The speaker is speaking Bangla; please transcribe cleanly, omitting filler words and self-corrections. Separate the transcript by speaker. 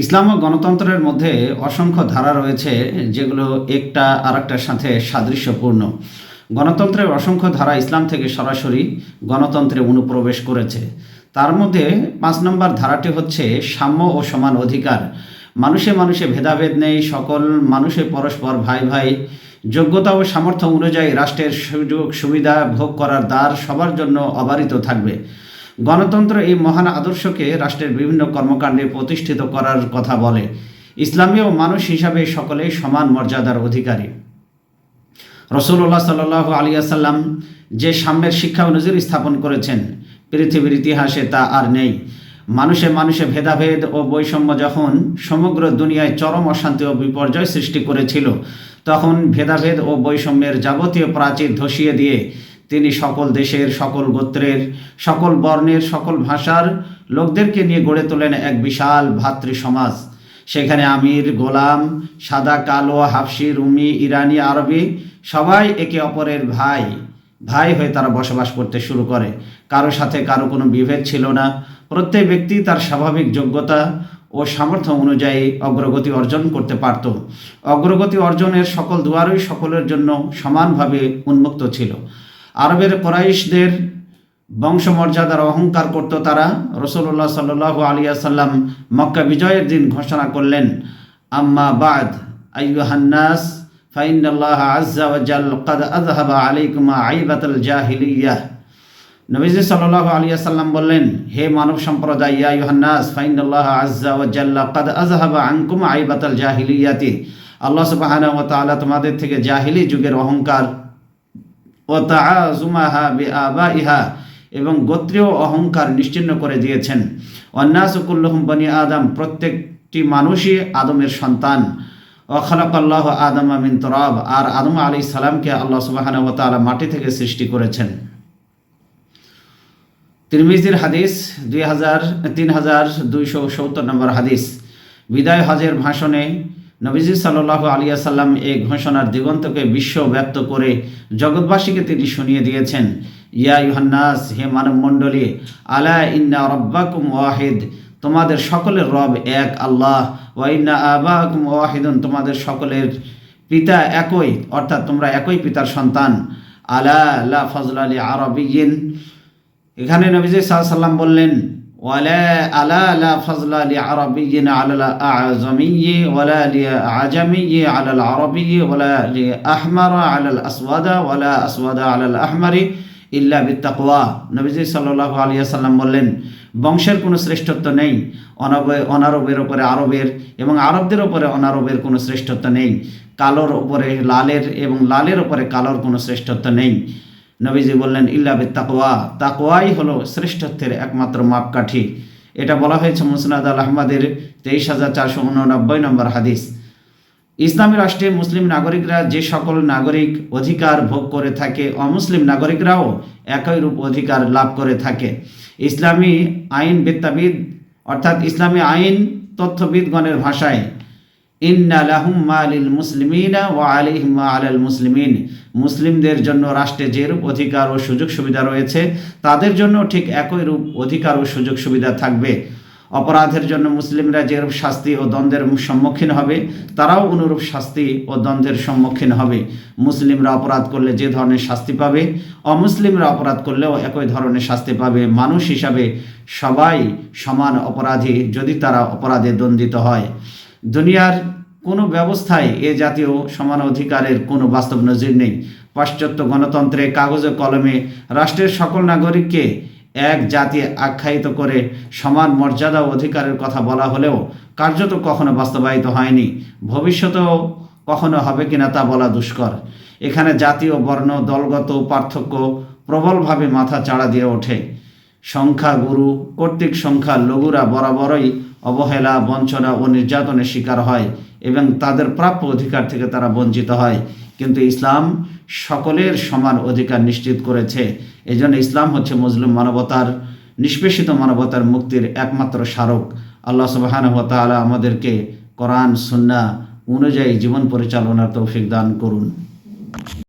Speaker 1: ইসলাম ও গণতন্ত্রের মধ্যে অসংখ্য ধারা রয়েছে, যেগুলো একটা আরেকটার সাথে সাদৃশ্যপূর্ণ। গণতন্ত্রের অসংখ্য ধারা ইসলাম থেকে সরাসরি গণতন্ত্রে অনুপ্রবেশ করেছে। তার মধ্যে 5 নম্বর ধারাটি হচ্ছে সাম্য ও সমান অধিকার। মানুষে মানুষে ভেদাভেদ নেই, সকল মানুষে পরস্পর ভাই ভাই। যোগ্যতা ও সামর্থ্য অনুযায়ী রাষ্ট্রের সুযোগ সুবিধা ভোগ করার দ্বার সবার জন্য অবারিত থাকবে। গণতন্ত্র এই মহান আদর্শকে রাষ্ট্রের বিভিন্ন কর্মকাণ্ডে প্রতিষ্ঠিত করার কথা বলে। ইসলামীয় মানুষ হিসাবে সকলেই সমান মর্যাদার অধিকারী। রাসূলুল্লাহ সাল্লাল্লাহু আলাইহি ওয়াসাল্লাম যে সাম্যের শিক্ষা ও নজির স্থাপন করেছেন, পৃথিবীর ইতিহাসে তা আর নেই। মানুষে মানুষে ভেদাভেদ ও বৈষম্য যখন সমগ্র দুনিয়ায় চরম অশান্তি ও বিপর্যয় সৃষ্টি করেছিল, তখন ভেদাভেদ ও বৈষম্যের যাবতীয় প্রাচীর ধসিয়ে দিয়ে তিনি সকল দেশের, সকল গোত্রের, সকল বর্ণের, সকল ভাষার লোকদেরকে নিয়ে গড়ে তোলেন এক বিশাল ভ্রাতৃ সমাজ। সেখানে আমির, গোলাম, সাদা, কালো, হাবশি, রুমি, ইরানি, আরবি সবাই একে অপরের ভাই ভাই হয়ে তারা বসবাস করতে শুরু করে। কারো সাথে কারো কোনো বিভেদ ছিল না। প্রত্যেক ব্যক্তি তার স্বাভাবিক যোগ্যতা ও সামর্থ্য অনুযায়ী অগ্রগতি অর্জন করতে পারত। অগ্রগতি অর্জনের সকল দুয়ারই সকলের জন্য সমানভাবে উন্মুক্ত ছিল। আরবের কুরাইশদের বংশমর্যাদার অহংকার করত তারা। রাসূলুল্লাহ সাল্লাল্লাহু আলাইহি ওয়াসাল্লাম মক্কা বিজয়ের দিন ঘোষণা করলেন, আম্মা বাদ আইয়ুহান নাস ফাইন্নাল্লাহা আযজা ওয়া জাল্লা ক্বাদ আযহাবা আলাইকুম আইবাতাল জাহিলিয়াহ। নবীজি সাল্লাল্লাহু আলাইহি ওয়াসাল্লাম বললেন, হে মানব সম্প্রদায়, ইয়া আইয়ুহান নাস ফাইন্নাল্লাহা আযজা ওয়া জাল্লা ক্বাদ আযহাবা আনকুম আইবাতাল জাহিলিয়াতি। আল্লাহ সুবহানাহু ওয়া তাআলা তোমাদের থেকে জাহিলি যুগের অহংকার ও তাআযুমাহা বিআবাইহা এবং গোত্রীয় অহংকার নিশ্চিহ্ন করে দিয়েছেন। ওয়ান্নাসু কুল্লুহুম বনি আদম, প্রত্যেকটি মানুষই আদমের সন্তান। ও খালাকাল্লাহু আদামা মিন তুরাব, আর আদম আলাইহিস সালামকে আল্লাহ সুবহানাহু ওয়া তাআলা মাটি থেকে সৃষ্টি করেছেন। তিরমিজির হাদিস 3270 নম্বর হাদিস। বিদায় হজের ভাষণে নবীজি সাল্লাল্লাহু আলাইহি ওয়াসাল্লাম এই ঘোষণার দিগন্তকে বিশ্বব্যাপ্ত করে জগৎবাসীকে তিনি শুনিয়ে দিয়েছেন, ইয়া আইয়ুহান নাস, হে মানব মণ্ডলী, আলা ইন্না রাব্বাকুম ওয়াহিদ, তোমাদের সকলের রব এক আল্লাহ। ওয়া ইন্না আবাকুম ওয়াহিদুন, তোমাদের সকলের পিতা একই, অর্থাৎ তোমরা একই পিতার সন্তান। আলা লা ফাজলা লি আরাবিয়্যিন, এখানে নবীজি সাল্লাল্লাহু আলাইহি ওয়াসাল্লাম বললেন, ওয়ালা আলা লা ফাজলা লি আরাবিয়্যিন আলাল আ'জামিয়্যি ওয়ালা লি আ'জামিয়্যি আলাল আরাবিয়্যি ওয়ালা লি আহমারা আলাল আসওয়াদা ওয়ালা আসওয়াদা আলাল আহমারি ইল্লা বিত্তাকওয়া। নবীজি সাল্লাল্লাহু আলাইহি ওয়াসাল্লাম বললেন, বংশের কোনো শ্রেষ্ঠত্ব নেই, অনারবের ওপরে আরবের এবং আরবদের ওপরে অনারবের কোনো শ্রেষ্ঠত্ব নেই, কালোর ওপরে লালের এবং লালের ওপরে কালোর কোনো শ্রেষ্ঠত্ব নেই। নবীজি বললেন, ইল্লা বিত্তাকওয়া, তাকওয়াই হলো শ্রেষ্ঠত্বের একমাত্র মাপকাঠি। এটা বলা হয়েছে মুসনাদ আল আহমদের 23489 নম্বর হাদিস। ইসলামী রাষ্ট্রে মুসলিম নাগরিকরা যে সকল নাগরিক অধিকার ভোগ করে থাকে, অমুসলিম নাগরিকরাও একই রূপ অধিকার লাভ করে থাকে। ইসলামী আইন বিত্তাবিদ, অর্থাৎ ইসলামী আইন তথ্যবিদগণের ভাষায়, ইন্না লাহুম মা লিল মুসলিমিনা ওয়া আলাইহিম মা আলাল মুসলিমিন, মুসলিমদের জন্য রাষ্ট্রে যেরূপ অধিকার ও সুযোগ সুবিধা রয়েছে, তাদের জন্য ঠিক একই রূপ অধিকার ও সুযোগ সুবিধা থাকবে। অপরাধের জন্য মুসলিমরা যেরূপ শাস্তি ও দ্বন্দ্বের সম্মুখীন হবে, তারাও অনুরূপ শাস্তি ও দ্বন্দ্বের সম্মুখীন হবে। মুসলিমরা অপরাধ করলে যে ধরনের শাস্তি পাবে, অমুসলিমরা অপরাধ করলেও একই ধরনের শাস্তি পাবে। মানুষ হিসাবে সবাই সমান অপরাধী যদি তারা অপরাধে দণ্ডিত হয়। দুনিয়ার কোনো ব্যবস্থায় এ জাতীয় সমান অধিকারের কোনো বাস্তব নজির নেই। পাশ্চাত্য গণতন্ত্রে কাগজে কলমে রাষ্ট্রের সকল নাগরিককে এক জাতি আখ্যায়িত করে সমান মর্যাদা ও অধিকারের কথা বলা হলেও কার্যত কখনো বাস্তবায়িত হয়নি। ভবিষ্যতেও কখনো হবে কিনা তা বলা দুষ্কর। এখানে জাতীয় বর্ণ দলগত পার্থক্য প্রবলভাবে মাথা চাড়া দিয়ে ওঠে। সংখ্যাগুরু কর্তৃক সংখ্যা লঘুরা বরাবরই অবহেলা, বঞ্চনা ও নির্যাতনের শিকার হয় এবং তাদের প্রাপ্য অধিকার থেকে তারা বঞ্চিত হয়। কিন্তু ইসলাম সকলের সমান অধিকার নিশ্চিত করেছে। এজন্য ইসলাম হচ্ছে মুসলিম মানবতার, নিষ্পেষিত মানবতার মুক্তির একমাত্র স্মারক। আল্লাহ সুবহানাহু ওয়া তাআলা আমাদেরকে কোরআন সুন্নাহ অনুযায়ী জীবন পরিচালনার তৌফিক দান করুন।